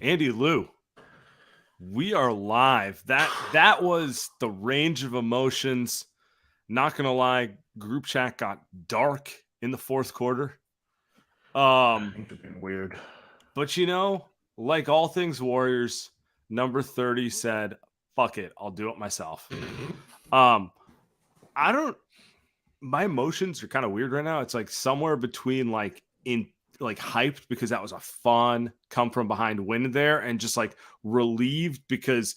Andy Lou, we are live. That was the range of emotions. Not gonna lie, group chat got dark in the fourth quarter. Things have been weird. But like all things Warriors, number 30 said, "Fuck it, I'll do it myself." My emotions are kind of weird right now. It's like somewhere between hyped because that was a fun come from behind win there, and just like relieved because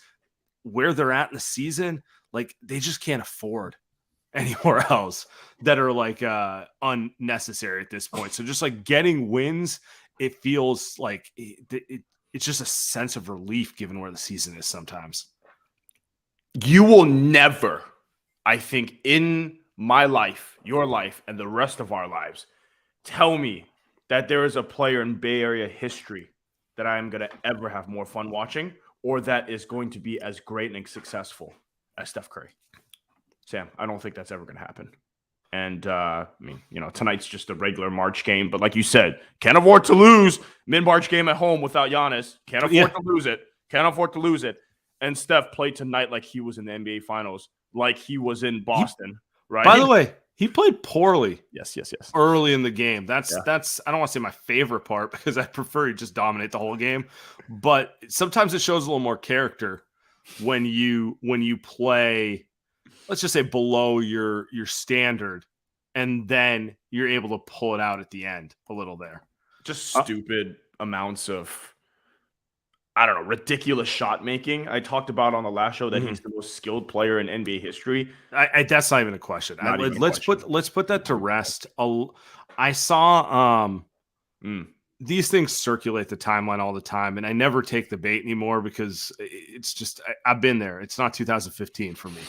where they're at in the season, like they just can't afford anywhere else that are like unnecessary at this point. So just like getting wins, it feels like it's just a sense of relief given where the season is sometimes. You will never, I think, in my life, your life, and the rest of our lives, tell me that there is a player in Bay Area history that I am going to ever have more fun watching, or that is going to be as great and successful as Steph Curry. Sam, I don't think that's ever going to happen. And, tonight's just a regular March game. But like you said, can't afford to lose. Mid-March game at home without Giannis. Can't afford to lose it. Can't afford to lose it. And Steph played tonight like he was in the NBA Finals, like he was in Boston, right? By the way, he played poorly. Yes. Early in the game. That's I don't want to say my favorite part because I prefer you just dominate the whole game. But sometimes it shows a little more character when you play, let's just say, below your standard, and then you're able to pull it out at the end a little there. Just stupid amounts of, I don't know, ridiculous shot making. I talked about on the last show that he's the most skilled player in NBA history. That's not even a question. Let's put that to rest. I saw these things circulate the timeline all the time, and I never take the bait anymore because it's just I've been there. It's not 2015 for me,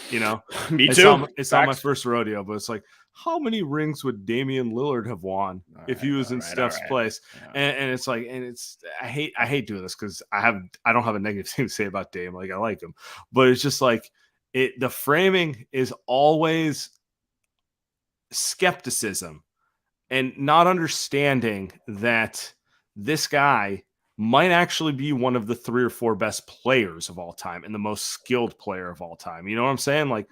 Me too. It's not my first rodeo, but it's like, how many rings would Damian Lillard have won if he was in Steph's place? Yeah. And it's like, I hate doing this because I don't have a negative thing to say about Dame. Like, I like him, but it's just like the framing is always skepticism and not understanding that this guy might actually be one of the 3 or 4 best players of all time and the most skilled player of all time. You know what I'm saying? Like,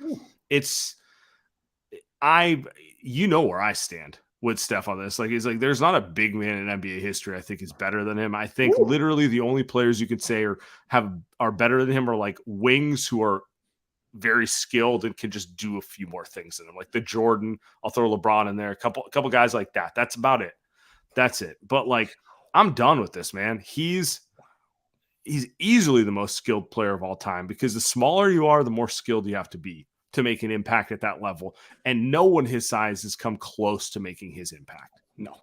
where I stand with Steph on this. Like, it's like there's not a big man in NBA history I think is better than him. I think literally the only players you could say are better than him are like wings who are very skilled and can just do a few more things than him. Like the Jordan, I'll throw LeBron in there, a couple guys like that. That's about it. That's it. But like, I'm done with this, man. He's easily the most skilled player of all time because the smaller you are, the more skilled you have to be to make an impact at that level. And no one his size has come close to making his impact. No,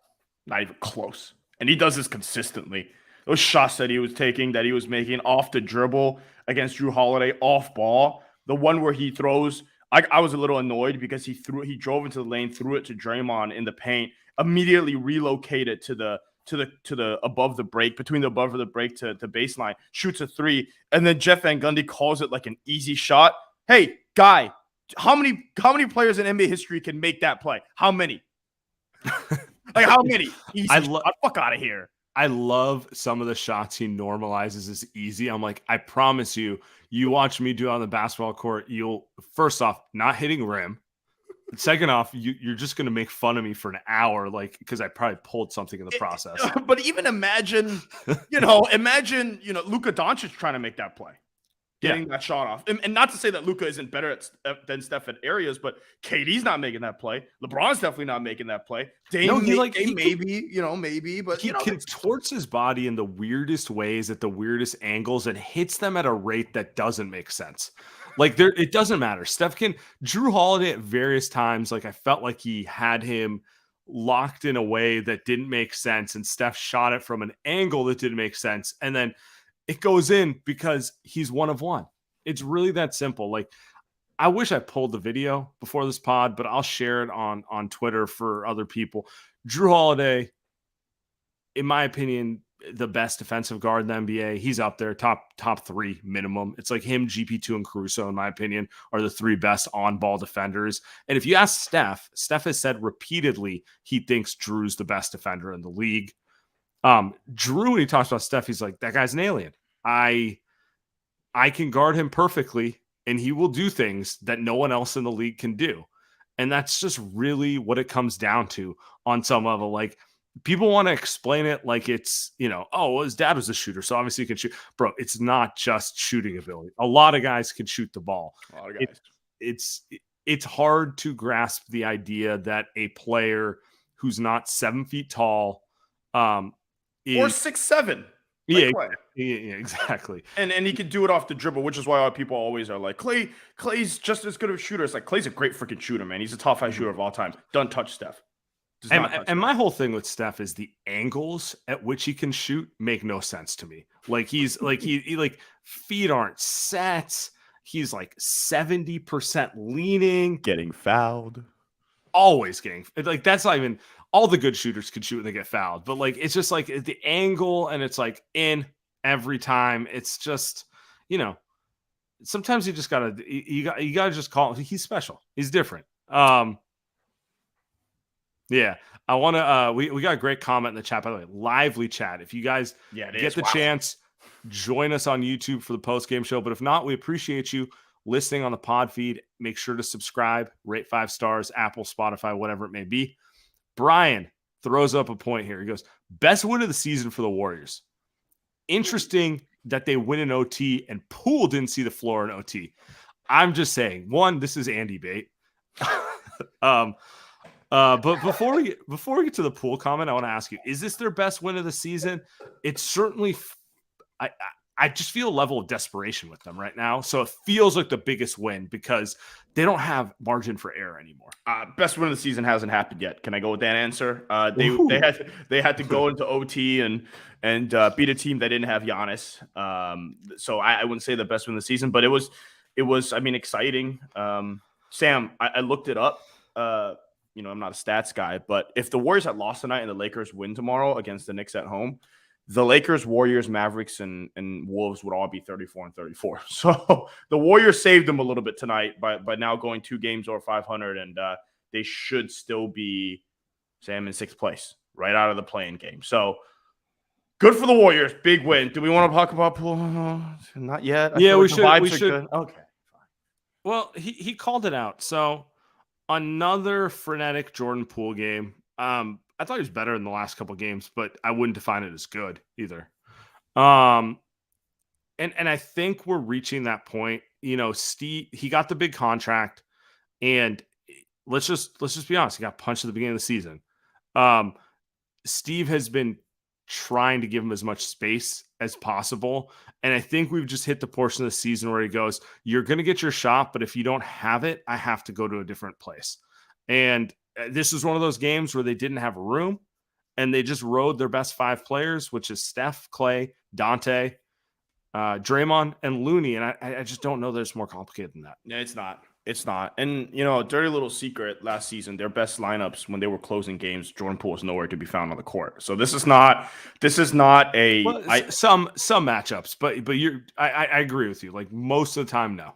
not even close. And he does this consistently. Those shots that he was taking, that he was making off the dribble against Jrue Holiday, off ball, the one where he throws, I was a little annoyed because he drove into the lane, threw it to Draymond in the paint, immediately relocated to the above the break, between the above the break to baseline, shoots a 3, and then Jeff Van Gundy calls it like an easy shot. Hey, guy, how many players in NBA history can make that play? How many? Like, how many? Easy fuck out of here. I love some of the shots he normalizes as easy. I'm like, I promise you watch me do it on the basketball court, you'll, first off, not hitting rim. Second off, you're just going to make fun of me for an hour, like, because I probably pulled something in the process. But even imagine Luka Doncic trying to make that play. Getting that shot off. And not to say that Luka isn't better than Steph at areas, but KD's not making that play. LeBron's definitely not making that play. Dame, maybe, but he contorts his body in the weirdest ways at the weirdest angles and hits them at a rate that doesn't make sense. Like, it doesn't matter. Jrue Holiday at various times, like, I felt like he had him locked in a way that didn't make sense, and Steph shot it from an angle that didn't make sense, and then it goes in because he's one of one. It's really that simple. Like, I wish I pulled the video before this pod, but I'll share it on Twitter for other people. Jrue Holiday, in my opinion, the best defensive guard in the NBA. He's up there, top 3 minimum. It's like him, GP2, and Caruso, in my opinion, are the 3 best on-ball defenders. And if you ask Steph has said repeatedly he thinks Drew's the best defender in the league. Drew, when he talks about Steph, he's like, that guy's an alien. I can guard him perfectly, and he will do things that no one else in the league can do. And that's just really what it comes down to on some level. Like, people want to explain it like it's, oh, well, his dad was a shooter, so obviously he can shoot. Bro, it's not just shooting ability. A lot of guys can shoot the ball. A lot of guys. It's hard to grasp the idea that a player who's not 7 feet tall or 6'7". Yeah, exactly. And he can do it off the dribble, which is why people always are like, Clay's just as good of a shooter. It's like, Clay's a great freaking shooter, man. He's a top 5 shooter of all time. Don't touch Steph. And my whole thing with Steph is the angles at which he can shoot make no sense to me. Like, he's like he like feet aren't set. He's like 70% leaning, getting fouled, always getting like, that's not even, all the good shooters can shoot when they get fouled, but like, it's just like the angle, and it's like in every time. It's just, sometimes you just gotta just call him. He's special. He's different. Yeah, I want to. We got a great comment in the chat, by the way. Lively chat. If you guys get the chance, join us on YouTube for the post game show. But if not, we appreciate you listening on the pod feed. Make sure to subscribe, rate 5 stars, Apple, Spotify, whatever it may be. Brian throws up a point here. He goes, best win of the season for the Warriors. Interesting that they win in OT and Poole didn't see the floor in OT. I'm just saying, one, this is Andy bait. But before we get to the Poole comment, I want to ask you: is this their best win of the season? It's certainly. I just feel a level of desperation with them right now. So it feels like the biggest win because they don't have margin for error anymore. Best win of the season hasn't happened yet. Can I go with that answer? They had to go into OT and beat a team that didn't have Giannis. So I wouldn't say the best win of the season, but it was I mean, exciting. Sam, I looked it up. I'm not a stats guy, but if the Warriors had lost tonight and the Lakers win tomorrow against the Knicks at home, the Lakers, Warriors, Mavericks, and Wolves would all be 34-34. So the Warriors saved them a little bit tonight by now going 2 games over 500, and they should still be, Sam, in 6th place, right out of the play-in game. So good for the Warriors. Big win. Do we want to talk about Poole? Not yet. We should. Good. Okay, fine. Well, he called it out. So another frenetic Jordan Poole game. I thought he was better in the last couple of games, but I wouldn't define it as good either. And I think we're reaching that point. Steve, he got the big contract, and let's just be honest, he got punched at the beginning of the season. Steve has been trying to give him as much space as possible, and I think we've just hit the portion of the season where he goes, "You're going to get your shot, but if you don't have it, I have to go to a different place." And this is one of those games where they didn't have room, and they just rode their best 5 players, which is Steph, Clay, Dante, Draymond, and Looney. And I just don't know that it's more complicated than that. Yeah, it's not. It's not. And, a dirty little secret last season, their best lineups when they were closing games, Jordan Poole was nowhere to be found on the court. So this is not a some matchups, but I agree with you. Like, most of the time, no.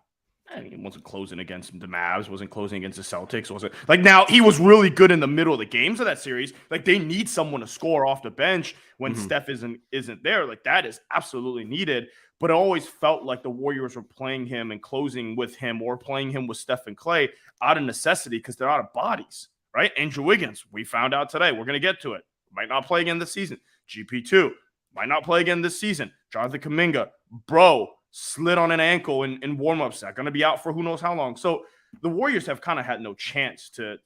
I mean, he wasn't closing against the Mavs, wasn't closing against the Celtics, wasn't like now he was really good in the middle of the games of that series. Like, they need someone to score off the bench when Steph isn't there. Like, that is absolutely needed. But it always felt like the Warriors were playing him and closing with him or playing him with Steph and Clay out of necessity because they're out of bodies, right? Andrew Wiggins, we found out today. We're going to get to it. Might not play again this season. GP2 might not play again this season. Jonathan Kuminga, slid on an ankle in warmups. Not going to be out for who knows how long. So the Warriors have kind of had no chance to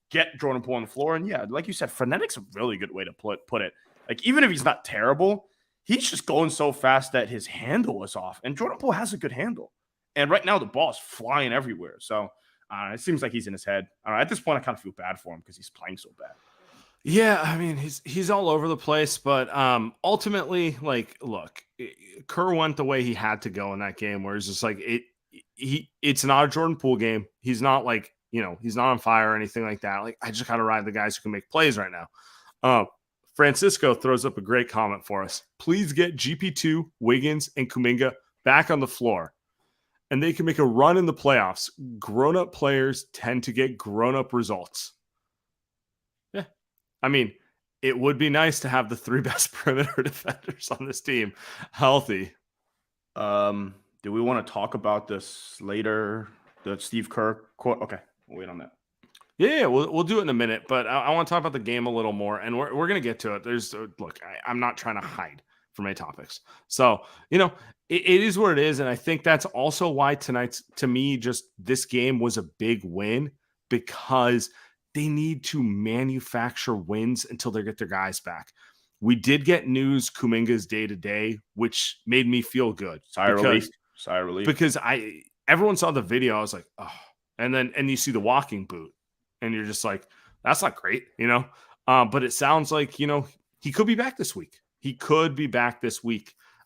get Jordan Poole on the floor. And yeah, like you said, frenetic's a really good way to put it. Like, even if he's not terrible, he's just going so fast that his handle is off. And Jordan Poole has a good handle. And right now the ball's flying everywhere. So it seems like he's in his head. At this point, I kind of feel bad for him because he's playing so bad. Yeah, I mean, he's all over the place, but ultimately, like, look, Kerr went the way he had to go in that game, where it's just like it's not a Jordan Poole game. He's not like, he's not on fire or anything like that. Like, I just gotta ride the guys who can make plays right now. Francisco throws up a great comment for us. Please get GP2, Wiggins, and Kuminga back on the floor, and they can make a run in the playoffs. Grown-up players tend to get grown-up results. I mean, it would be nice to have the 3 best perimeter defenders on this team healthy. Do we want to talk about this later? The Steve Kerr quote? Okay, we'll wait on that. Yeah, we'll do it in a minute, but I want to talk about the game a little more, and we're gonna get to it. Look, I'm not trying to hide from any topics, so it is what it is, and I think that's also why tonight's, to me, just this game was a big win because they need to manufacture wins until they get their guys back. We did get news Kuminga's day to day, which made me feel good. Sigh of relief. Because everyone saw the video, I was like, oh, and you see the walking boot. And you're just like, that's not great, but it sounds like, he could be back this week.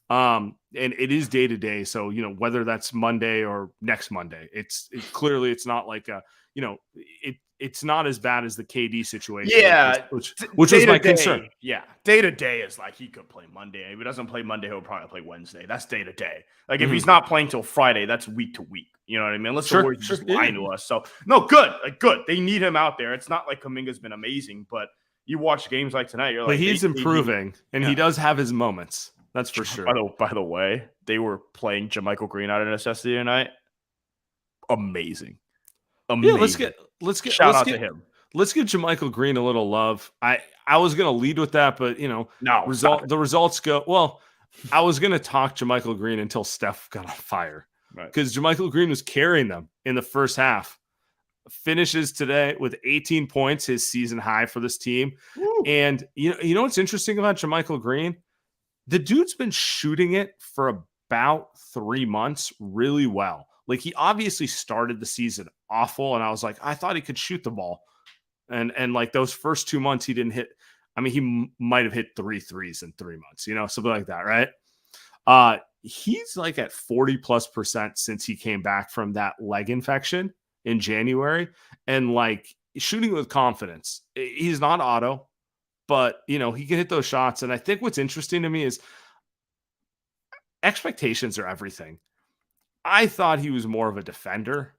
And it is day to day. So, whether that's Monday or next Monday, it's clearly it's not like it's not as bad as the KD situation. Yeah. Which was my concern. Yeah. Day to day is like he could play Monday. If he doesn't play Monday, he'll probably play Wednesday. That's day to day. Like if he's not playing till Friday, that's week to week. You know what I mean? Unless the Warriors just lying to us. So no, good. Good. They need him out there. It's not like Kuminga's been amazing, but you watch games like tonight, you're like, but he's improving, and he does have his moments. That's for sure. By the way, they were playing JaMychal Green out of necessity tonight. Amazing. Yeah, let's get shout out to him. Let's give JaMychal Green a little love. I was gonna lead with that, but the results go well. I was gonna talk JaMychal Green until Steph got on fire. Because JaMychal Green was carrying them in the first half. Finishes today with 18 points, his season high for this team. Woo. And you know what's interesting about JaMychal Green? The dude's been shooting it for about 3 months really well. Like he obviously started the season awful, and I was like, I thought he could shoot the ball. And like those first 2 months he didn't hit. I mean, he might have hit 3 threes in 3 months, something like that, right? He's like at 40+% since he came back from that leg infection in January, and like shooting with confidence. He's not auto, but he can hit those shots. And I think what's interesting to me is expectations are everything. I thought he was more of a defender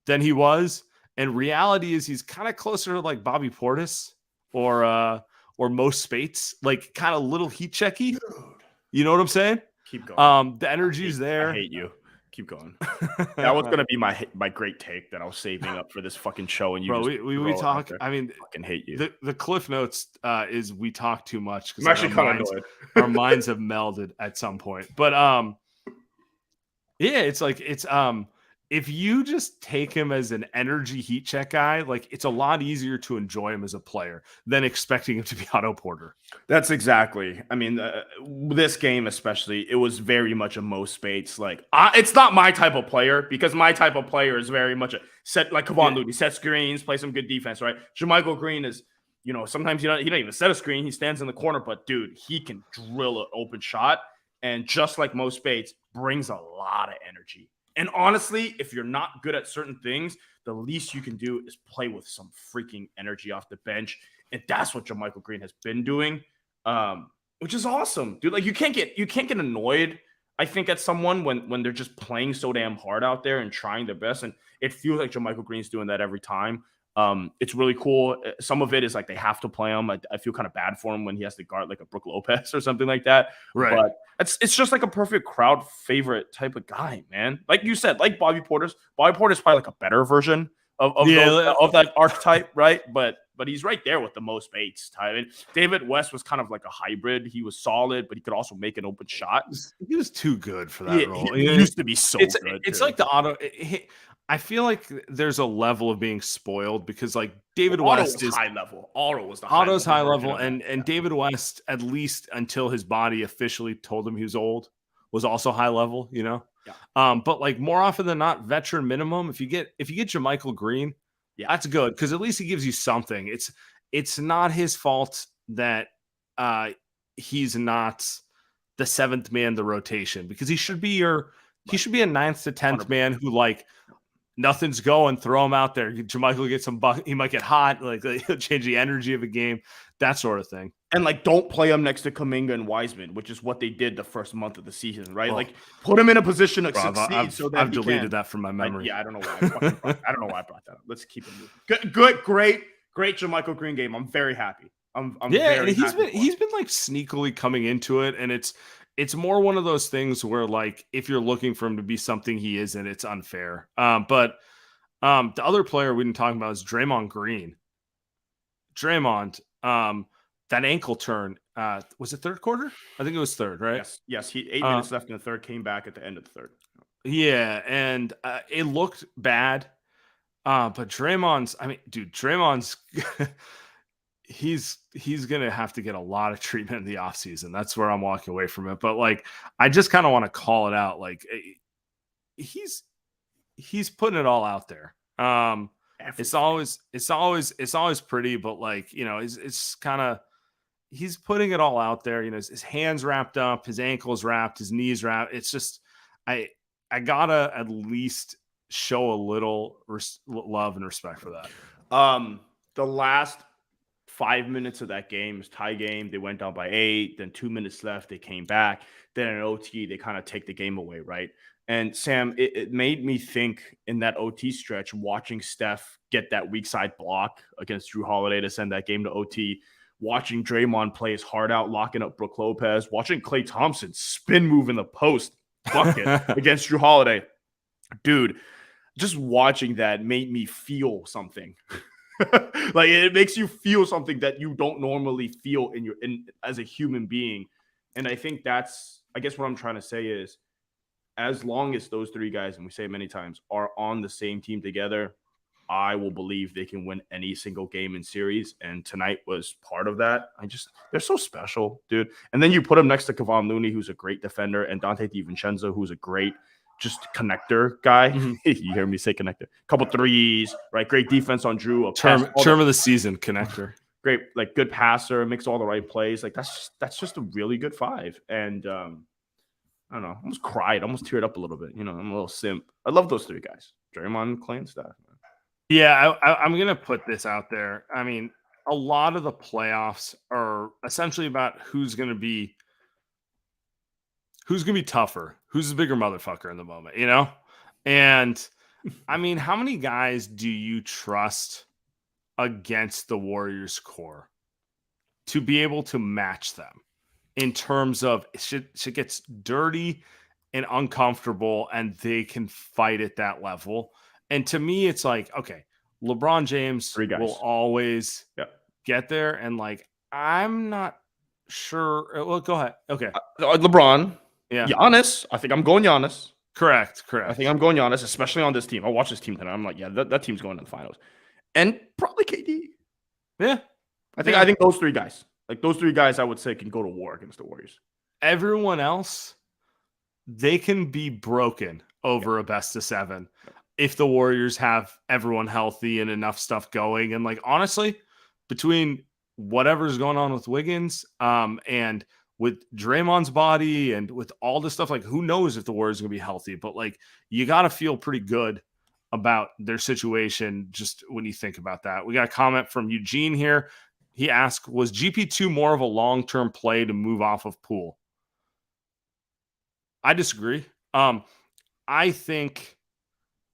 than he was, and reality is he's kind of closer to like Bobby Portis or Mo Spates, like kind of little heat checky. You know what I'm saying? Keep going. The energy's there. I hate you. Keep going. That was gonna be my great take that I was saving up for this fucking show, and we talk. I mean, I fucking hate you. The cliff notes is we talk too much because I'm actually kind of annoyed. Our minds have melded at some point, but yeah, it's like if you just take him as an energy heat check guy, like it's a lot easier to enjoy him as a player than expecting him to be Otto Porter. That's exactly. I mean, this game especially, it was very much a Mo Spates. Like, it's not my type of player because my type of player is very much a set like Kevon Looney, set screens, play some good defense, right? JaMychal Green is, sometimes he don't even set a screen. He stands in the corner, but dude, he can drill an open shot, and just like Mo Spates, brings a lot of energy. And honestly, if you're not good at certain things, the least you can do is play with some freaking energy off the bench. And that's what JaMychal Green has been doing, which is awesome, dude. Like you can't get annoyed, I think, at someone when they're just playing so damn hard out there and trying their best. And it feels like JaMychal Green's doing that every time. It's really cool. Some of it is like they have to play him. I feel kind of bad for him when he has to guard like a Brook Lopez or something like that. Right. But it's just like a perfect crowd favorite type of guy, man. Like you said, like Bobby Porter's. Bobby Porter's probably like a better version of that archetype, right? But he's right there with the Mo Spates type. And David West was kind of like a hybrid. He was solid, but he could also make an open shot. He was too good for that role. He used to be so good. It's like the auto. I feel like there's a level of being spoiled because like David West is high level. Auto's high level, and David West, at least until his body officially told him he was old, was also high level. Yeah. But like more often than not, veteran minimum. If you get JaMychal Green, that's good because at least he gives you something. It's not his fault that he's not the seventh man in the rotation because he should be a 9th to 10th man who like. Nothing's going, throw him out there. JaMychal gets some he might get hot, like he'll change the energy of a game, that sort of thing. And like don't play him next to Kuminga and Wiseman, which is what they did the first month of the season, right? Like put him in a position to succeed. I've deleted that from my memory. I don't know why. I don't know why I brought that up. Let's keep it moving. Good, great JaMychal Green game. I'm very happy. I'm Yeah, and very happy for him. he's been like sneakily coming into it, and it's more one of those things where like if you're looking for him to be something he isn't, it's unfair. But the other player we didn't talk about is Draymond Green. Draymond, that ankle turn, was it third quarter? I think it was third, right? Yes. He 8 minutes left in the third, came back at the end of the third. Yeah, and it looked bad. But Draymond's, I mean, dude, Draymond's he's gonna have to get a lot of treatment in the offseason. That's where I'm walking away from it. But like, I just kind of want to call it out. Like, he's putting it all out there. It's always pretty, but like, you know, it's kind of he's putting it all out there. You know, his hands wrapped up, his ankles wrapped, his knees wrapped. It's just I gotta at least show a little love and respect for that. The last 5 minutes of that game was tie game. They went down by 8. Then 2 minutes left, they came back. Then in OT, they kind of take the game away, right? And Sam, it made me think in that OT stretch, watching Steph get that weak side block against Drew Holiday to send that game to OT, watching Draymond play his heart out, locking up Brook Lopez, watching Klay Thompson spin move in the post bucket against Drew Holiday. Dude, just watching that made me feel something. Like, it makes you feel something that you don't normally feel as a human being. And I think I guess what I'm trying to say is, as long as those three guys, and we say it many times, are on the same team together, I will believe they can win any single game in series. And tonight was part of that. They're so special, dude. And then you put them next to Kevon Looney, who's a great defender, and Dante DiVincenzo, who's a great just connector guy. Mm-hmm. You hear me say connector. Couple threes, right? Great defense on Drew. Term of the season connector. Great, like good passer, makes all the right plays. Like that's just a really good five. And I don't know, I almost cried, almost teared up a little bit. You know, I'm a little simp. I love those three guys, Draymond, Klay, and Steph. Yeah, I'm gonna put this out there. I mean, a lot of the playoffs are essentially about who's gonna be tougher, who's the bigger motherfucker in the moment, you know? And I mean, how many guys do you trust against the Warriors core to be able to match them in terms of shit gets dirty and uncomfortable and they can fight at that level? And to me, it's like, okay, LeBron James will always get there. And like, I'm not sure. Well, go ahead. Okay. LeBron. Yeah. Giannis. I think I'm going Giannis. Correct. I think I'm going Giannis, especially on this team. I watch this team tonight. I'm like, yeah, that team's going to the finals. And probably KD. Yeah. I think those three guys. Like, those three guys, I would say, can go to war against the Warriors. Everyone else, they can be broken over a best of 7 if the Warriors have everyone healthy and enough stuff going. And like, honestly, between whatever's going on with Wiggins and with Draymond's body and with all this stuff, like, who knows if the Warriors are going to be healthy, but like, you got to feel pretty good about their situation just when you think about that. We got a comment from Eugene here. He asked, was GP2 more of a long-term play to move off of Poole? I disagree. I think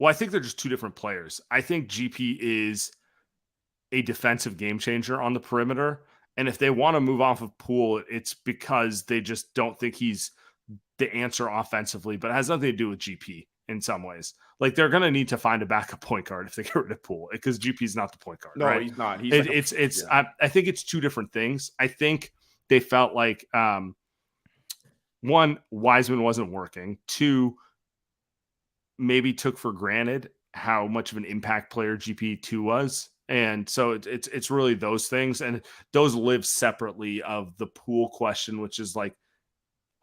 they're just two different players. I think GP is a defensive game changer on the perimeter. And if they want to move off of Poole, it's because they just don't think he's the answer offensively, but it has nothing to do with GP in some ways. Like, they're going to need to find a backup point guard if they get rid of Poole, because GP is not the point guard. No, right? He's not. I think it's two different things. I think they felt like, one, Wiseman wasn't working. 2, maybe took for granted how much of an impact player GP2 was. And so it's really those things, and those live separately of the Poole question, which is like,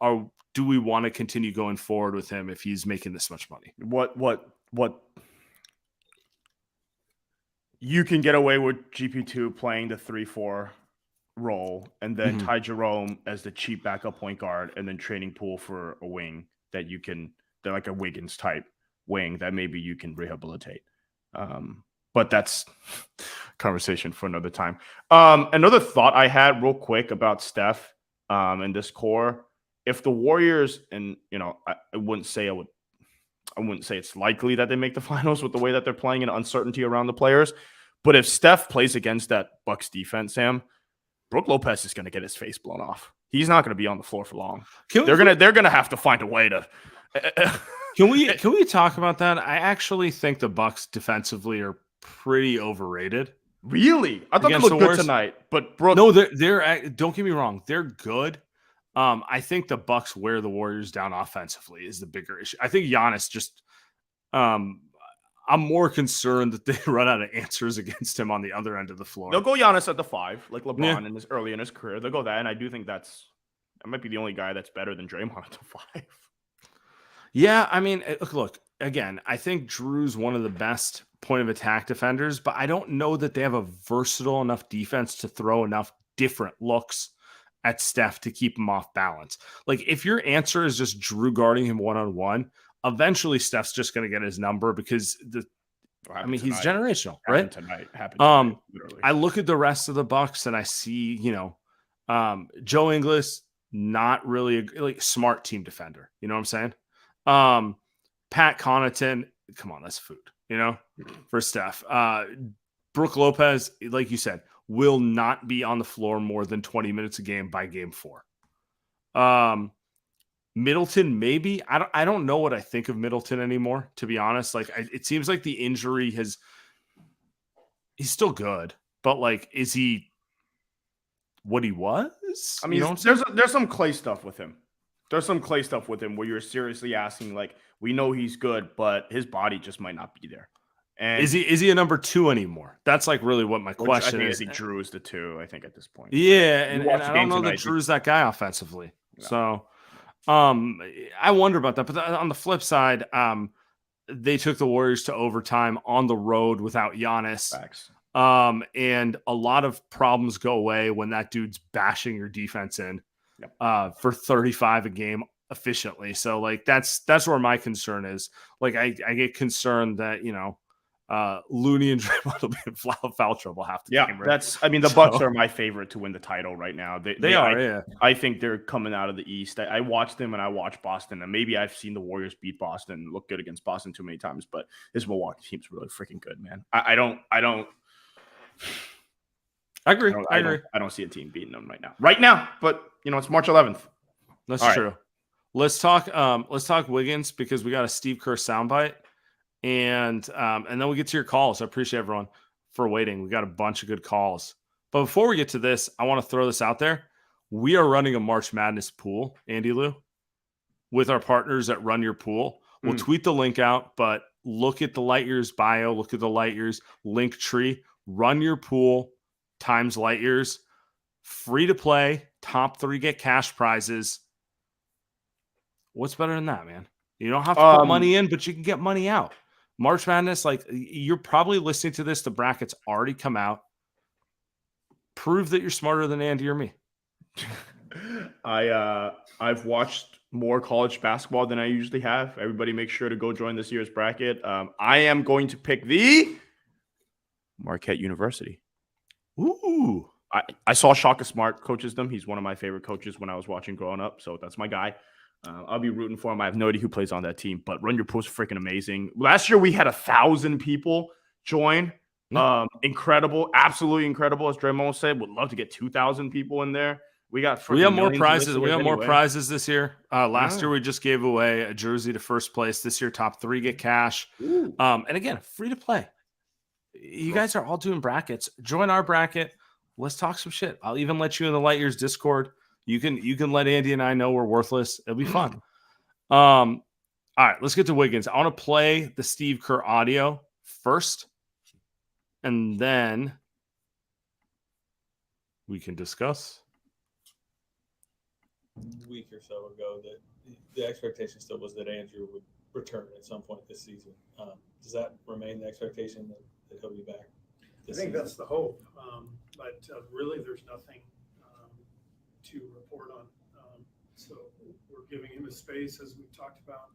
do we want to continue going forward with him if he's making this much money? What you can get away with GP2 playing the 3-4 role, and then Ty Jerome as the cheap backup point guard, and then trading Poole for a wing that they're like a Wiggins type wing that maybe you can rehabilitate. But that's conversation for another time. Another thought I had real quick about Steph and this core. If the Warriors, and you know, I wouldn't say it's likely that they make the finals with the way that they're playing and uncertainty around the players. But if Steph plays against that Bucks defense, Sam, Brook Lopez is going to get his face blown off. He's not going to be on the floor for long. They're gonna have to find a way to. Can we talk about that? I actually think the Bucks defensively are pretty overrated. Really? I thought they looked good tonight, but Brook. No, they're don't get me wrong, they're good. I think the Bucks wear the Warriors down offensively is the bigger issue. I think Giannis just I'm more concerned that they run out of answers against him on the other end of the floor. They'll go Giannis at the 5, like LeBron early in his career. They'll go that, and I do think that might be the only guy that's better than Draymond at the 5. Yeah, I mean, look, again, I think Drew's one of the best point of attack defenders, but I don't know that they have a versatile enough defense to throw enough different looks at Steph to keep him off balance. Like, if your answer is just Drew guarding him one-on-one, eventually Steph's just going to get his number because he's generational, right? Happened tonight, literally. I look at the rest of the Bucks and I see, Joe Ingles, not really a smart team defender. You know what I'm saying? Pat Connaughton, come on, that's food, for Steph. Brook Lopez, like you said, will not be on the floor more than 20 minutes a game by game 4. Middleton, maybe. I don't know what I think of Middleton anymore, to be honest. Like, it seems like the injury he's still good, but like, is he what he was? I mean, there's some clay stuff with him. There's some clay stuff with him where you're seriously asking, like, we know he's good, but his body just might not be there. And is he a number 2 anymore? That's like really what my question is. I think Drew is the 2, I think, at this point. Yeah, and I don't know that Drew's that guy offensively. Yeah. So I wonder about that. But on the flip side, they took the Warriors to overtime on the road without Giannis. Facts. And a lot of problems go away when that dude's bashing your defense in for 35 a game efficiently. So like that's where my concern is. Like I get concerned that Looney and Draymond will be in foul trouble half the game. Right? The Bucks are my favorite to win the title right now. They are. Yeah. I think they're coming out of the East. I watched them and I watched Boston, and maybe I've seen the Warriors beat Boston, look good against Boston too many times, but this Milwaukee team's really freaking good, man. I agree. I don't see a team beating them right now. But it's March 11th. That's true. Let's talk Wiggins because we got a Steve Kerr soundbite. And then we get to your calls. I appreciate everyone for waiting. We got a bunch of good calls. But before we get to this, I want to throw this out there. We are running a March Madness pool, Andy Lou, with our partners at Run Your Pool. We'll tweet the link out, but look at the Light Years bio, look at the Light Years link tree. Run Your Pool times Light Years. Free to play. Top 3 get cash prizes. What's better than that, man? You don't have to put money in, but you can get money out. March Madness, like, you're probably listening to this. The brackets already come out. Prove that you're smarter than Andy or me. I've watched more college basketball than I usually have. Everybody make sure to go join this year's bracket. I am going to pick the Marquette University. Ooh. I saw Shaka Smart coaches them. He's one of my favorite coaches when I was watching growing up, so that's my guy. I'll be rooting for him. I have no idea who plays on that team, but Run Your Pool is freaking amazing. Last year we had 1,000 people join. Incredible, absolutely incredible. As Draymond said, would love to get 2,000 people in there. We have more prizes. We have more prizes this year. Last year we just gave away a jersey to first place. This year, top 3 get cash. And again, free to play. You guys are all doing brackets. Join our bracket. Let's talk some shit. I'll even let you in the Light Years Discord. You can let Andy and I know we're worthless. It'll be fun. All right, let's get to Wiggins. I want to play the Steve Kerr audio first, and then we can discuss. A week or so ago, that the expectation still was that Andrew would return at some point this season. Does that remain the expectation that he'll be back? I think that's the hope, but really there's nothing to report on. So we're giving him a space, as we've talked about,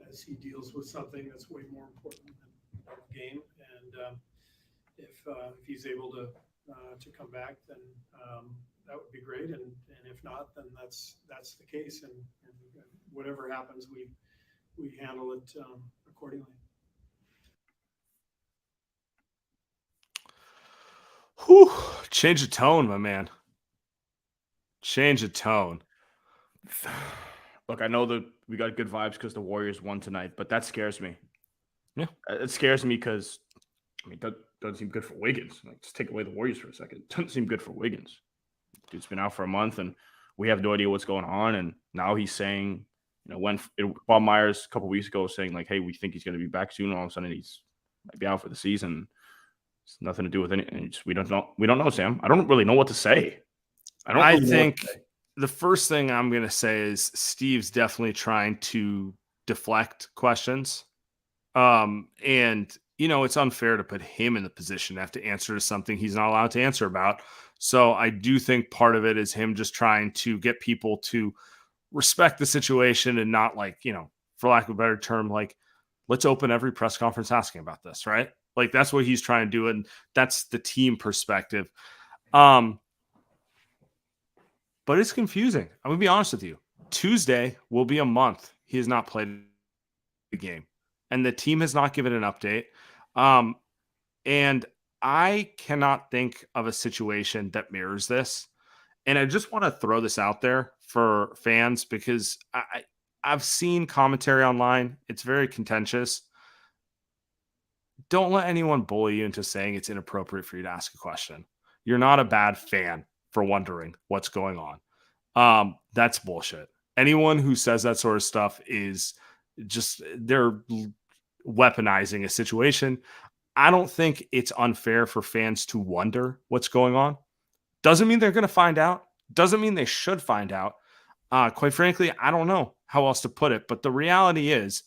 as he deals with something that's way more important than the game. And if he's able to come back, then that would be great. And if not, then that's the case. And whatever happens, we handle it accordingly. Change the tone, my man. Change the tone. Look, I know that we got good vibes because the Warriors won tonight, but that scares me. Yeah. It scares me because, I mean, that doesn't seem good for Wiggins. Like, just take away the Warriors for a second. It doesn't seem good for Wiggins. Dude's been out for a month, and we have no idea what's going on. And now he's saying, when Bob Myers a couple weeks ago was saying, like, hey, we think he's going to be back soon. All of a sudden, he's might be out for the season. It's nothing to do with anything. We don't know. We don't know, Sam. I don't really know what to say. I think the first thing I'm going to say is Steve's definitely trying to deflect questions. And, it's unfair to put him in the position to have to answer to something he's not allowed to answer about. So I do think part of it is him just trying to get people to respect the situation and not for lack of a better term, let's open every press conference asking about this, right? Like that's what he's trying to do. And that's the team perspective. But it's confusing. I'm going to be honest with you. Tuesday will be a month he has not played the game. And the team has not given an update. And I cannot think of a situation that mirrors this. And I just want to throw this out there for fans because I've seen commentary online. It's very contentious. Don't let anyone bully you into saying it's inappropriate for you to ask a question. You're not a bad fan for wondering what's going on. That's bullshit. Anyone who says that sort of stuff is just, they're weaponizing a situation. I don't think it's unfair for fans to wonder what's going on. Doesn't mean they're going to find out. Doesn't mean they should find out. Quite frankly, I don't know how else to put it. But the reality is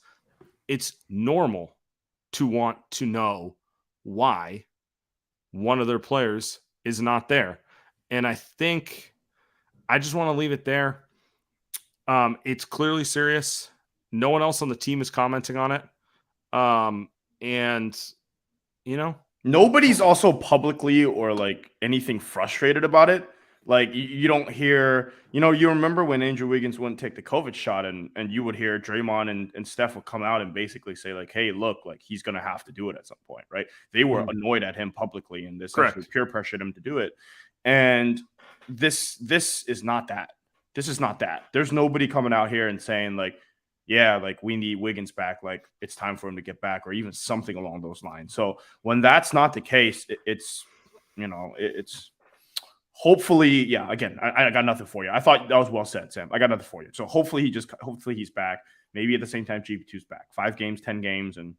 it's normal to want to know why one of their players is not there. And I think I just want to leave it there. It's clearly serious. No one else on the team is commenting on it. Nobody's also publicly or anything frustrated about it. Like you don't hear, you remember when Andrew Wiggins wouldn't take the COVID shot and you would hear Draymond and Steph would come out and basically say hey, look, he's going to have to do it at some point, right? They were annoyed at him publicly and this peer pressured him to do it. And this is not that. This is not that. There's nobody coming out here and saying we need Wiggins back. It's time for him to get back or even something along those lines. So when that's not the case, it's hopefully, again, I got nothing for you. I thought that was well said, Sam. I got nothing for you. So hopefully he's back. Maybe at the same time, GP2's back. 5 games, 10 games, and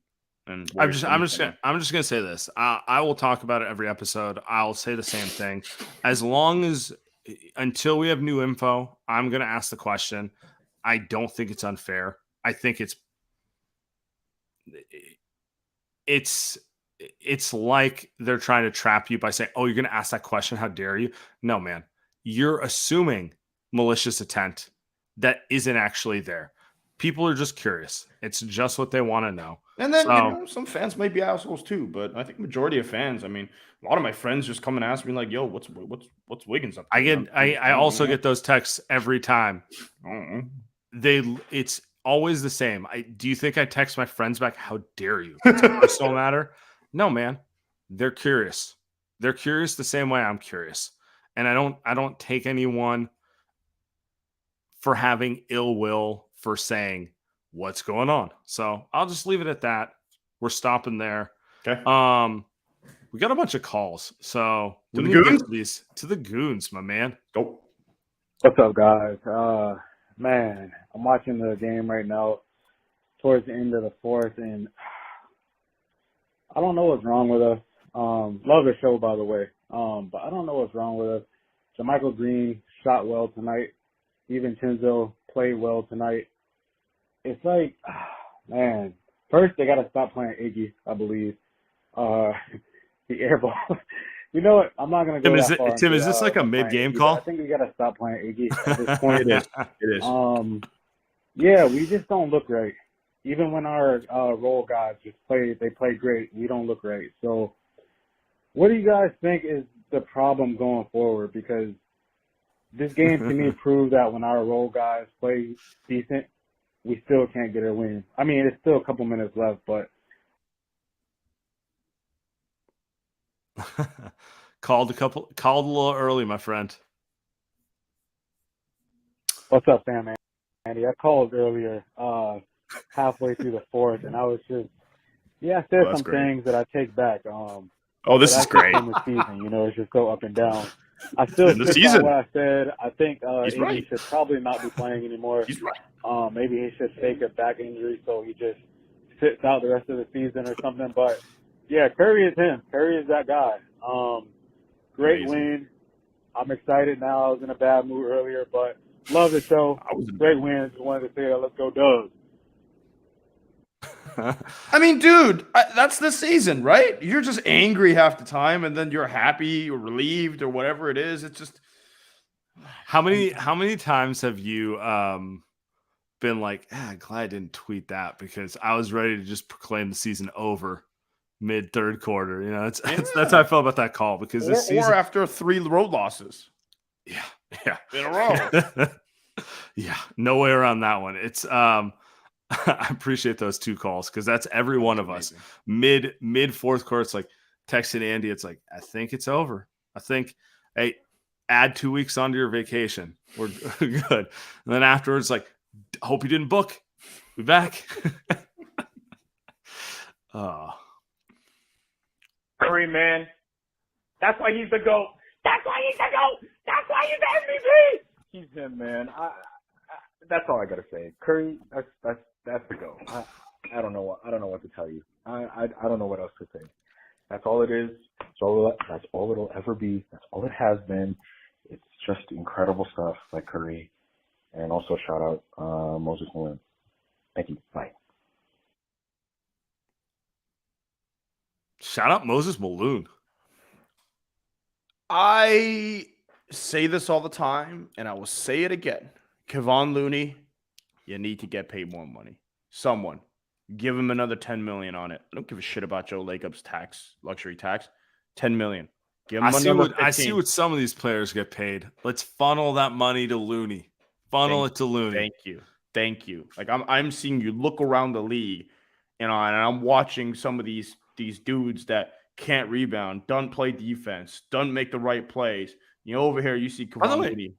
I'm just gonna say this. I will talk about it every episode. I'll say the same thing. Until we have new info, I'm gonna ask the question. I don't think it's unfair. I think it's like they're trying to trap you by saying, oh, you're going to ask that question. How dare you? No, man. You're assuming malicious intent that isn't actually there. People are just curious. It's just what they want to know. And then some fans may be assholes too, but I think majority of fans, a lot of my friends just come and ask me yo, what's Wiggins up to? I also get those texts every time. It's always the same. Do you think I text my friends back? How dare you? It's a personal matter. No, man. They're curious. They're curious the same way I'm curious. And I don't take anyone for having ill will for saying what's going on. So I'll just leave it at that. We're stopping there. Okay. We got a bunch of calls. So to the goons? To the goons, my man. Go. What's up, guys? Man, I'm watching the game right now towards the end of the fourth, and I don't know what's wrong with us. Love the show, by the way. But I don't know what's wrong with us. JaMychal Green shot well tonight. DiVincenzo played well tonight. It's man, first they got to stop playing Iggy, I believe. The airball. You know what? I'm not going to go that far. Tim, is this a mid-game call? I think we got to stop playing Iggy at this point. It is. Yeah, we just don't look right. Even when our role guys they play great, we don't look right. So what do you guys think is the problem going forward? Because this game to me proved that when our role guys play decent, we still can't get a win. I mean, it's still a couple minutes left, but Called a little early, my friend. What's up, Sam? Andy, I called earlier, halfway through the fourth, and I was just, there's that's some great. things that I take back. This is great. In the season, it's just so up and down. I still In the stick by season. what I said. I think He's Iggy right. should probably not be playing anymore. He's right. Maybe he should fake a back injury so he just sits out the rest of the season or something. But yeah, Curry is him. Curry is that guy. Great Amazing. win. I'm excited now. I was in a bad mood earlier, but love the show. I was in a Great bad win. Just wanted to say that. Let's go, Doug. I mean, dude, that's the season, right? You're just angry half the time, and then you're happy or relieved or whatever it is. It's just How many times have you been like, glad I didn't tweet that because I was ready to just proclaim the season over mid third quarter. That's how I felt about that call because this season, or after 3 road losses. Yeah. In a row. Yeah, no way around that one. It's I appreciate those 2 calls because that's every one of us. Mid fourth quarter, it's like texting Andy. It's like, I think it's over. I think, hey, add 2 weeks onto your vacation. We're good. And then afterwards, like, hope you didn't book. Be back. Curry, man. That's why he's the GOAT. That's why he's the GOAT. That's why he's the MVP. He's him, man. That's all I gotta say. Curry, that's the GOAT. I don't know what to tell you. I don't know what else to say. That's all it is. That's all it'll ever be. That's all it has been. It's just incredible stuff like Curry. And also shout out Moses Malone. Thank you. Bye. Shout out Moses Malone. I say this all the time, and I will say it again. Kevon Looney, you need to get paid more money. Someone. Give him another $10 million on it. I don't give a shit about Joe Lacob's luxury tax. $10 million. Give him I see what some of these players get paid. Let's funnel that money to Looney. Funnel it to Looney. Thank you. Like I'm seeing you look around the league, and I'm watching some of these dudes that can't rebound, don't play defense, don't make the right plays. Over here you see Kevon Looney.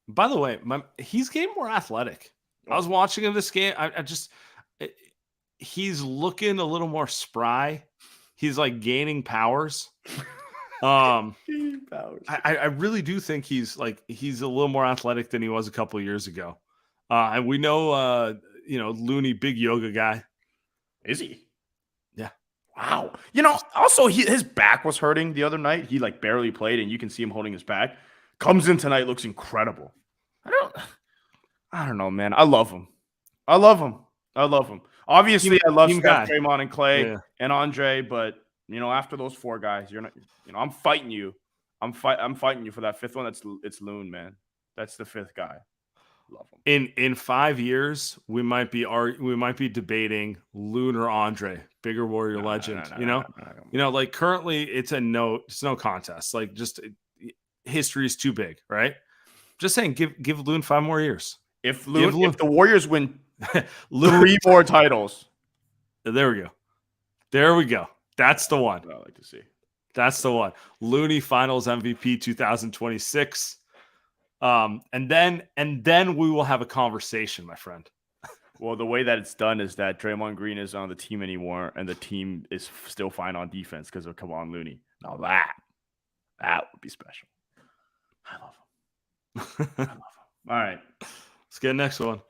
By the way, he's getting more athletic. I was watching him this game. He's looking a little more spry. He's like gaining powers. I really do think he's a little more athletic than he was a couple of years ago. And we know, Looney, big yoga guy. Is he? Yeah. Wow. Also his back was hurting the other night. He barely played, and you can see him holding his back. Comes in tonight, looks incredible. I don't know, man. I love him. Obviously, I love Steph, Draymond, and Clay and Andre, but after those 4 guys, you're not. I'm fighting you. I'm fighting you for that 5th one. It's Loon, man. That's the 5th guy. Love him. In 5 years, we might be debating Loon or Andre, bigger Warrior legend. Like currently, it's no contest. Like just history is too big, right? Just saying, give Loon 5 more years. If the Warriors win 3 more titles, there we go. That's the one. I like to see. That's the one. Looney Finals MVP 2026. And then we will have a conversation, my friend. Well, the way that it's done is that Draymond Green isn't on the team anymore, and the team is still fine on defense because of Kevon Looney. Now that would be special. I love him. All right. Let's get the next one.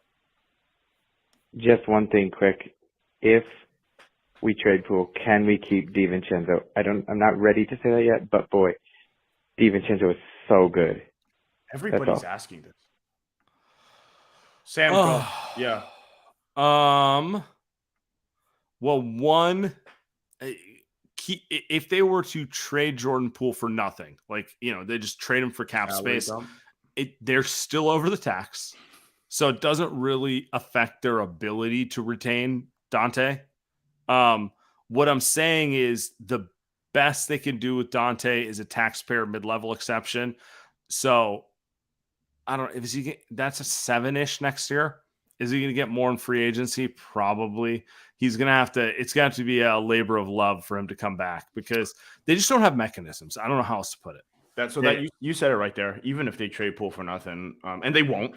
Just one thing quick. If we trade Poole, can we keep DiVincenzo? I'm not ready to say that yet, but boy, DiVincenzo is so good. Everybody's asking this. Sam, yeah. Well, one, if they were to trade Jordan Poole for nothing, they just trade him for cap space, they're still over the tax. So it doesn't really affect their ability to retain Dante. What I'm saying is the best they can do with Dante is a taxpayer mid-level exception. So I don't know. That's a 7-ish next year. Is he going to get more in free agency? Probably. It's gonna have to be a labor of love for him to come back because they just don't have mechanisms. I don't know how else to put it. You said it right there. Even if they trade Poole for nothing, and they won't.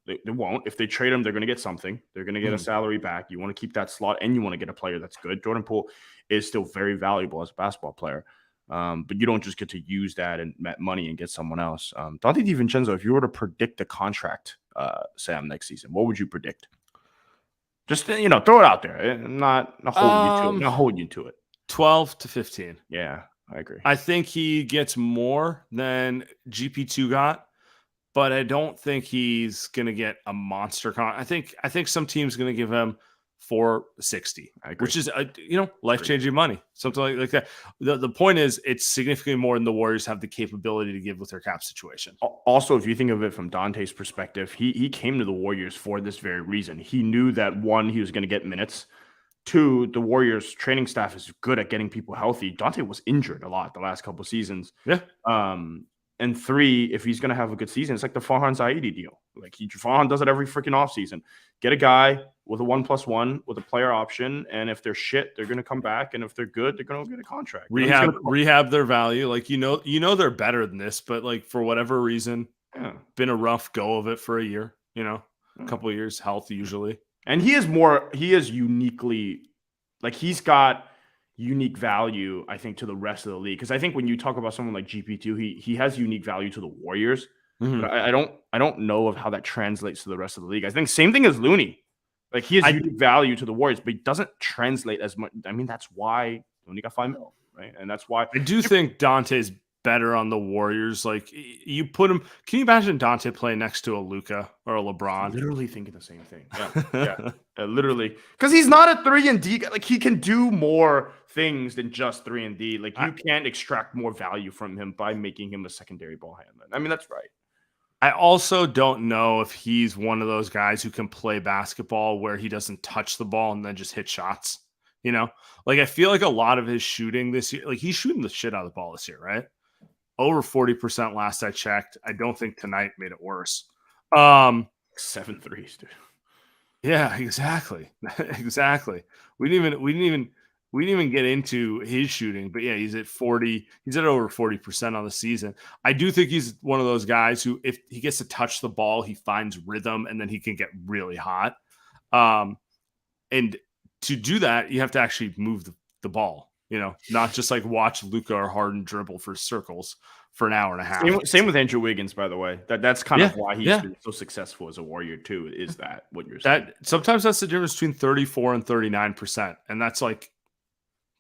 If they trade him, they're going to get something. They're going to get a salary back. You want to keep that slot, and you want to get a player that's good. Jordan Poole is still very valuable as a basketball player, but you don't just get to use that money and get someone else. Dante DiVincenzo, if you were to predict the contract, Sam, next season, what would you predict? Just throw it out there. Not holding you to it. 12 to 15. Yeah, I agree. I think he gets more than GP2 got. But I don't think he's going to get a monster I think some team's going to give him $460, which is life-changing money, something like that. The point is, it's significantly more than the Warriors have the capability to give with their cap situation. Also, if you think of it from Dante's perspective, he came to the Warriors for this very reason. He knew that, one, he was going to get minutes. Two, the Warriors training staff is good at getting people healthy. Dante was injured a lot the last couple of seasons. Yeah. And three, if he's going to have a good season, it's like the Farhan Zaidi deal. Like Farhan does it every freaking offseason. Get a guy with a 1+1 with a player option, and if they're shit, they're going to come back, and if they're good, they're going to get a contract. Rehab their value. Like they're better than this, but like for whatever reason, been a rough go of it for a year. A couple of years, health usually. And he is uniquely, like he's got unique value, I think, to the rest of the league. Because I think when you talk about someone like GP2, he has unique value to the Warriors. Mm-hmm. But I don't know of how that translates to the rest of the league. I think same thing as Looney. Like he has unique value to the Warriors, but he doesn't translate as much. I mean, that's why Looney got $5 million, right? And that's why I do think Dante's better on the Warriors. Like you put him. Can you imagine Dante playing next to a Luka or a LeBron? Literally thinking the same thing. Yeah. Literally, because he's not a 3-and-D guy. Like he can do more things than just 3-and-D. Like you can't extract more value from him by making him a secondary ball handler. I mean, that's right. I also don't know if he's one of those guys who can play basketball where he doesn't touch the ball and then just hit shots. Like I feel like a lot of his shooting this year, like he's shooting the shit out of the ball this year, right? Over 40% last I checked. I don't think tonight made it worse. 7 threes, dude. Yeah, exactly. Exactly. We didn't even get into his shooting, but yeah, he's at 40. He's at over 40% on the season. I do think he's one of those guys who, if he gets to touch the ball, he finds rhythm and then he can get really hot. And to do that, you have to actually move the ball. Not just like watch Luka or Harden dribble for circles for an hour and a half. Same with Andrew Wiggins, by the way. That's kind of why he's been so successful as a Warrior too. Is that what you're saying? Sometimes that's the difference between 34 and 39%, and that's like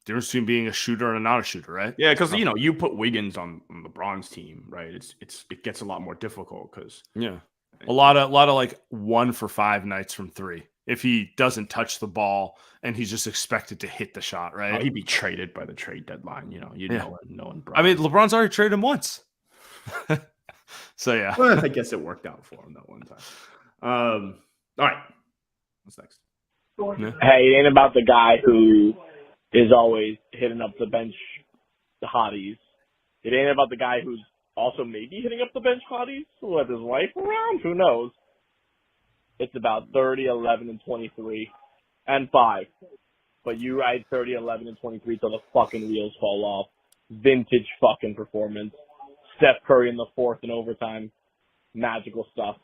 the difference between being a shooter and not a shooter, right? Yeah, because you put Wiggins on LeBron's team, right? It gets a lot more difficult because a lot of like 1 for 5 nights from 3. If he doesn't touch the ball and he's just expected to hit the shot, right? He'd be traded by the trade deadline. Knowing I mean, LeBron's already traded him once. So, yeah. Well, I guess it worked out for him that one time. All right. What's next? Hey, it ain't about the guy who is always hitting up the bench, the hotties. It ain't about the guy who's also maybe hitting up the bench hotties with his wife around. Who knows? It's about 30, 11, and 23, and 5. But you ride 30, 11, and 23 till the fucking wheels fall off. Vintage fucking performance. Steph Curry in the 4th in overtime. Magical stuff.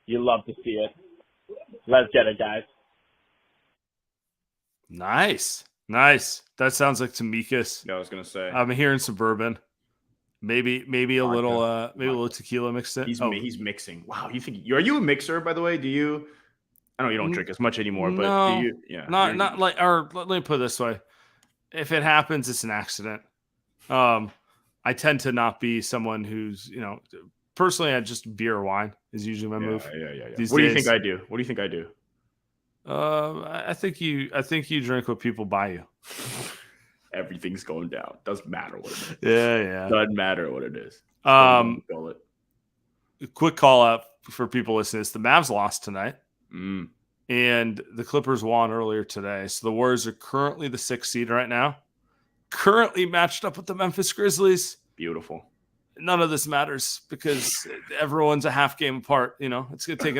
You love to see it. Let's get it, guys. Nice. That sounds like Tamikis. Yeah, I was gonna say. I'm hearing some bourbon. Maybe a little tequila mixed in. He's mixing. Wow, are you a mixer, by the way? Do you? I know you don't drink as much anymore, but no, do you? Yeah, not like. Or let me put it this way: if it happens, it's an accident. I tend to not be someone who's personally. I just beer or wine is usually my move. Yeah. What do you think I do? I think you drink what people buy you. Everything's going down. Doesn't matter what it is. Yeah. Doesn't matter what it is. Quick call out for people listening. The Mavs lost tonight. And the Clippers won earlier today. So the Warriors are currently the 6th seed right now. Currently matched up with the Memphis Grizzlies. Beautiful. None of this matters because everyone's a half game apart. It's going to take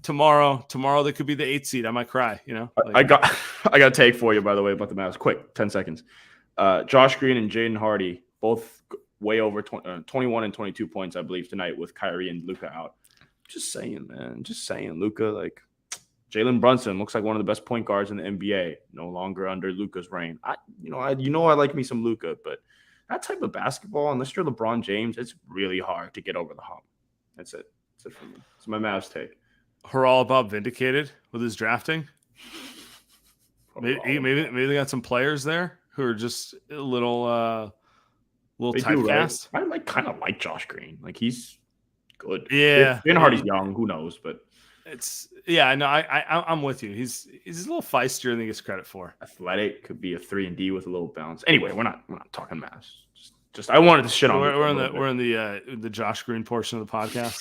tomorrow they could be the 8th seed. I might cry. You know, I got a take for you, by the way, about the Mavs. Quick, 10 seconds. Josh Green and Jaden Hardy both way over 21 and 22 points, I believe, tonight with Kyrie and Luka out. Just saying, man. Just saying, Luka. Like Jalen Brunson looks like one of the best point guards in the NBA. No longer under Luka's reign. I like me some Luka, but that type of basketball, unless you're LeBron James, it's really hard to get over the hump. That's it. That's it for me. It's my Mavs take. Haralabob vindicated with his drafting. Maybe they got some players there who are just a little typecast. Right? I kind of like Josh Green. Like he's good. Yeah. Ben Hardy's young. Who knows? But I'm with you. He's a little feistier than he gets credit for. Athletic, could be a 3-and-D with a little bounce. Anyway, we're not talking Mavs. Just I wanted to shit on. We're in the Josh Green portion of the podcast.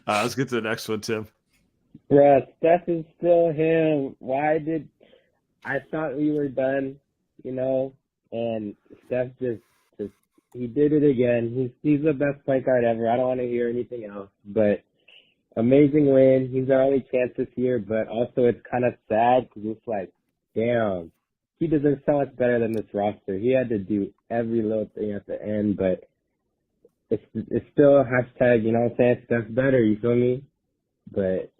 Let's get to the next one, Tim. Bruh, Steph is still him. I thought we were done, and Steph just he did it again. He's the best point guard ever. I don't want to hear anything else, but amazing win. He's our only chance this year, but also it's kind of sad because it's like, damn, he deserves so much better than this roster. He had to do every little thing at the end, but it's still a hashtag, you know what I'm saying? Steph's better, you feel me? But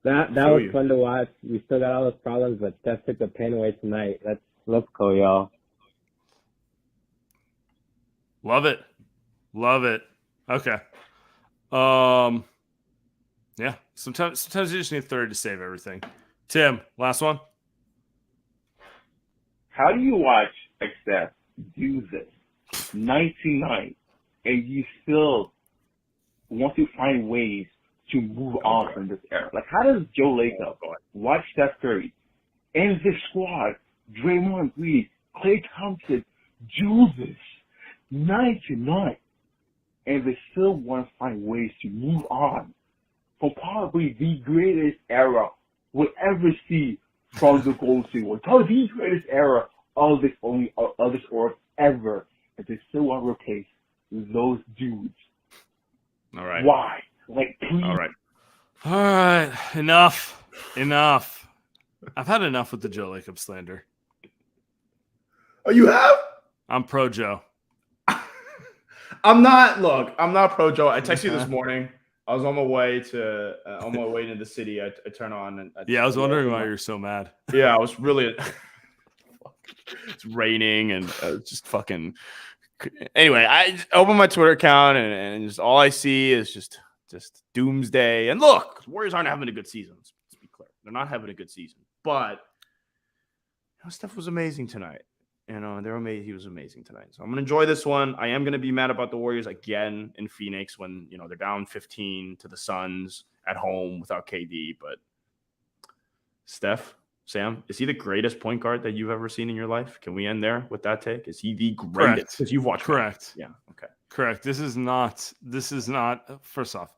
that was fun to watch. We still got all those problems, but Steph took the pain away tonight. Let's go, y'all. Love it. Okay. Yeah. Sometimes you just need 30 to save everything. Tim, last one. How do you watch Steph do this 99 and you still want to find ways to move on from this era? Like, how does Joe Lacob watch Steph Curry and his squad, Draymond Green, Klay Thompson, do this 99 and they still want to find ways to move on from probably the greatest era we'll ever see from the Golden State Warriors? Probably the greatest era of this earth ever, and they still want to replace those dudes. All right. Why? Like, please. All right. Enough. I've had enough with the Joe Lacob slander. Oh, you have? I'm pro Joe. I'm not pro Joe. I texted you this morning. I was on my way into the city. I turn on and I was wondering why you're so mad. Yeah, I was really. It's raining and just fucking. Anyway, I open my Twitter account and just all I see is just doomsday. And look, Warriors aren't having a good season. Let's be clear, they're not having a good season. But Steph was amazing tonight. He was amazing tonight. So I'm gonna enjoy this one. I am gonna be mad about the Warriors again in Phoenix when they're down 15 to the Suns at home without KD. But Steph, Sam, is he the greatest point guard that you've ever seen in your life? Can we end there with that take? Is he the greatest? Because you've watched. Correct. Yeah. Okay. Correct. This is not. First off,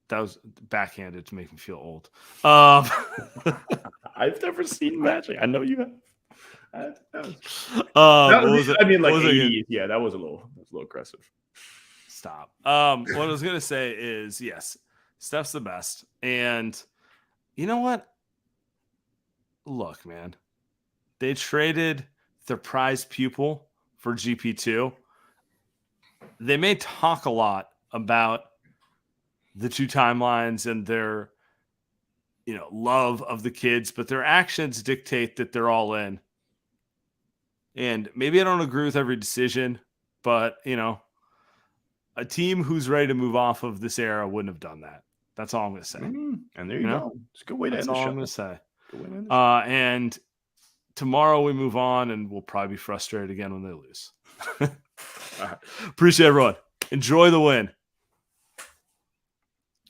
that was backhanded to make me feel old. I've never seen magic. I know you have. That was 80s. Yeah, that was a little aggressive. Stop. What I was gonna say is, yes, Steph's the best, and you know what? Look, man, they traded their prized pupil for GP2. They may talk a lot about the two timelines and their, love of the kids, but their actions dictate that they're all in. And maybe I don't agree with every decision, but, a team who's ready to move off of this era wouldn't have done that. That's all I'm going to say. And there you go. It's a good way to end the show. That's all I'm going to say. And tomorrow we move on, and we'll probably be frustrated again when they lose. Appreciate everyone. Enjoy the win.